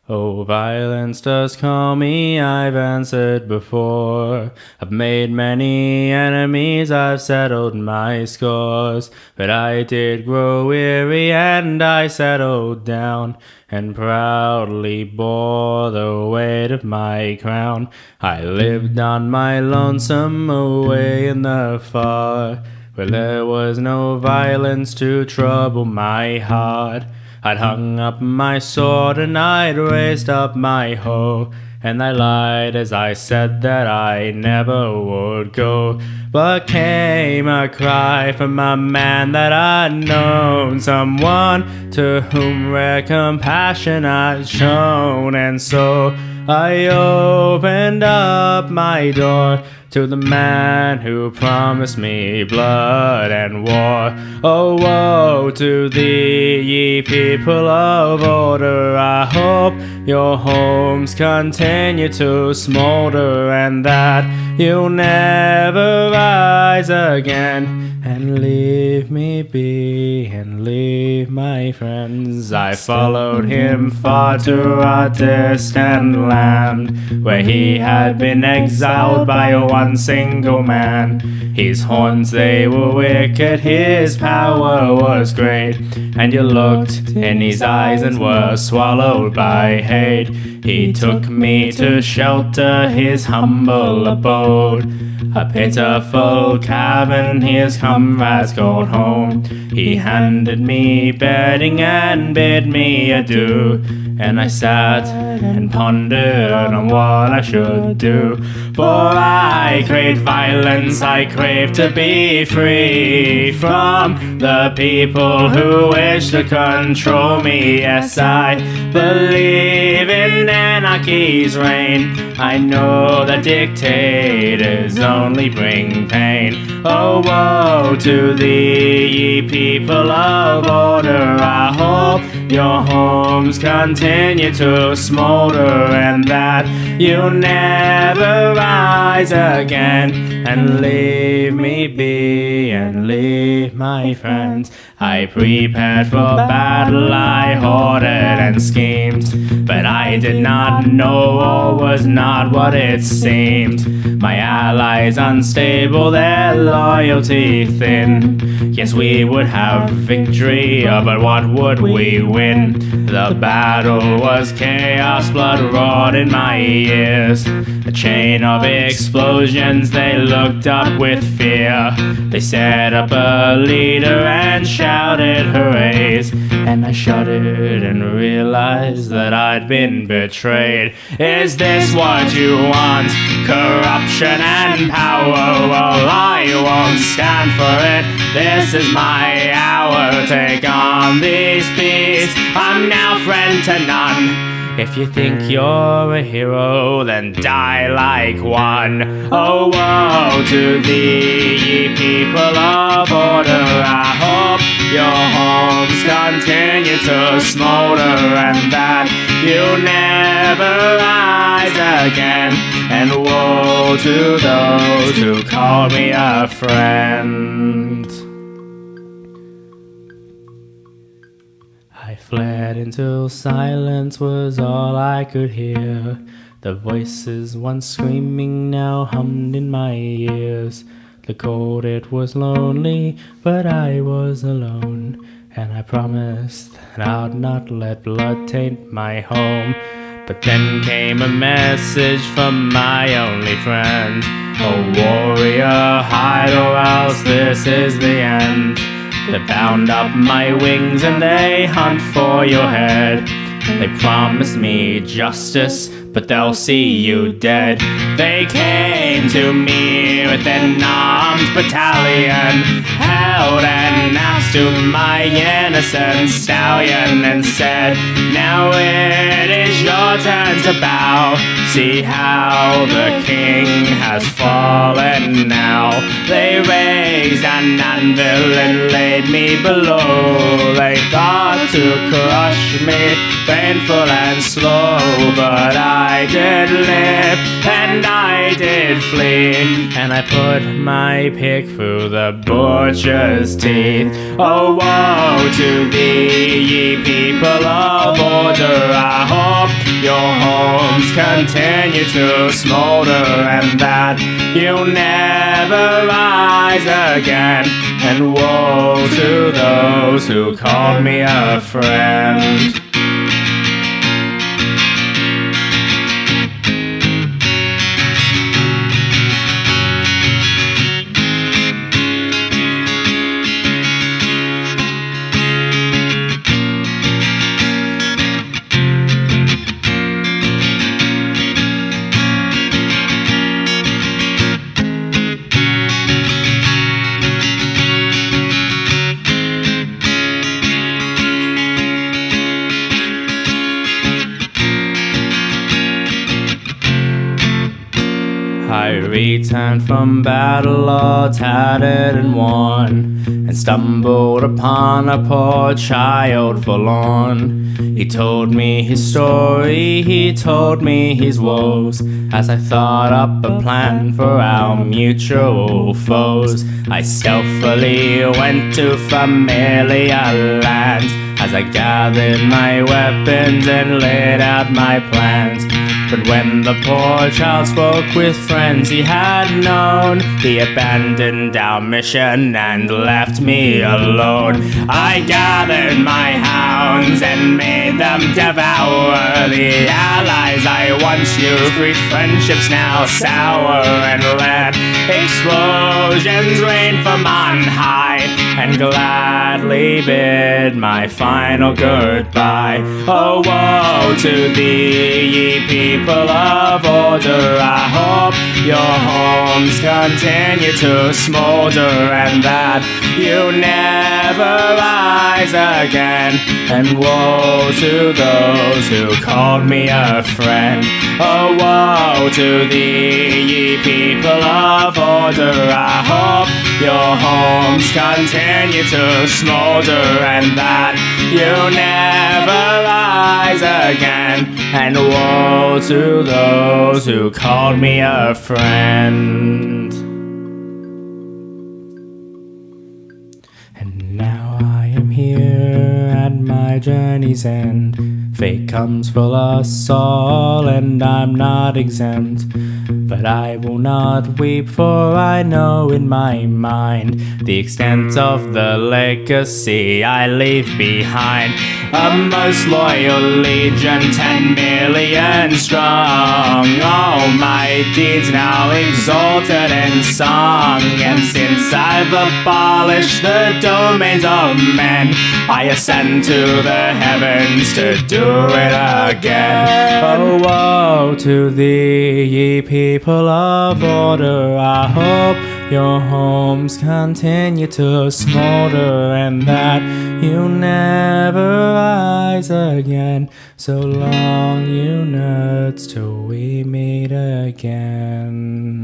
Oh, violence does call me, I've answered before. I've made many enemies, I've settled my scores. But I did grow weary and I settled down, and proudly bore the weight of my crown. I lived on my lonesome away in the far, where there was no violence to trouble my heart. I'd hung up my sword and I'd raised up my hoe, and I lied as I said that I never would go. But came a cry from a man that I'd known, someone to whom rare compassion I'd shown, and so I opened up my door to the man who promised me blood and war. Oh, woe to thee, ye people of order. I hope your homes continue to smolder, and that you'll never rise again and leave me be and leave my friends. I followed him far to a distant land, where he had been exiled by one single man. His horns, they were wicked, his power was great, and you looked in his eyes and were swallowed by hate. He took me to shelter his humble abode, a pitiful cavern his comrades called home. He handed me bedding and bid me adieu, and I sat and pondered on what I should do. For I craved violence, I craved to be free from the people who wish to control me. Yes, I believe in anarchy's reign. I know that dictators only bring pain. Oh, woe to thee, ye people of order. I hope your homes continue to smolder, and that you never rise again and leave me be and leave my friends. I prepared for battle, I hoarded and schemed, but I did not know or was not what it seemed. My allies unstable, their loyalty thin. Yes, we would have victory, but what would we win? The battle was chaos, blood roared in my ears. A chain of explosions, they looked up with fear. They set up a leader and shouted hoorays, and I shuddered and realized that I'd been betrayed. Is this what you want? Corruption and power? Well, I won't stand for it. This is my hour. Take on these beasts, I'm now friend to none. If you think you're a hero, then die like one. Oh, woe to thee, ye people of order. I hope your homes continue to smolder, and that you never rise again. And woe to those who call me a friend. I fled until silence was all I could hear. The voices once screaming now hummed in my ears. The cold, it was lonely, but I was alone, and I promised that I'd not let blood taint my home. But then came a message from my only friend. Oh, warrior, hide or else this is the end. They bound up my wings and they hunt for your head. They promised me justice, but they'll see you dead. They came to me with an armed battalion, held an axe to my innocent stallion, and said, now it is your turn to bow. See how the king has fallen now. They raised an anvil and laid me below. They thought to crush me, painful and slow, but I did live and I did flee, and I put my pick through the butcher's teeth. Oh, woe to thee, ye people of order. I hope your homes continue to smolder, and that you'll never rise again. And woe to those who called me a friend. I returned from battle all tattered and worn, and stumbled upon a poor child forlorn. He told me his story, he told me his woes, as I thought up a plan for our mutual foes. I stealthily went to familiar lands, as I gathered my weapons and laid out my plans. But when the poor child spoke with friends he had known, he abandoned our mission and left me alone. I gathered my hounds and made them devour the allies I once used. Three friendships now sour and let explosions rain from on high, and gladly bid my final goodbye. Oh, woe to thee, ye people of order, I hope your homes continue to smolder, and that you never rise again. And woe to those who called me a friend. Oh, woe to thee, ye people of order, I hope your homes continue to smolder, and that you never rise again. And woe to those who called me a friend. And now I am here at my journey's end. Fate comes for us all, and I'm not exempt. But I will not weep, for I know in my mind the extent of the legacy I leave behind. A most loyal legion, 10 million strong. All my deeds now exalted in song. And since I've abolished the domains of men, I ascend to the heavens to do it again. Oh, woe to thee, ye people of order, I hope your homes continue to smolder, and that you never rise again. So long, you nerds, till we meet again.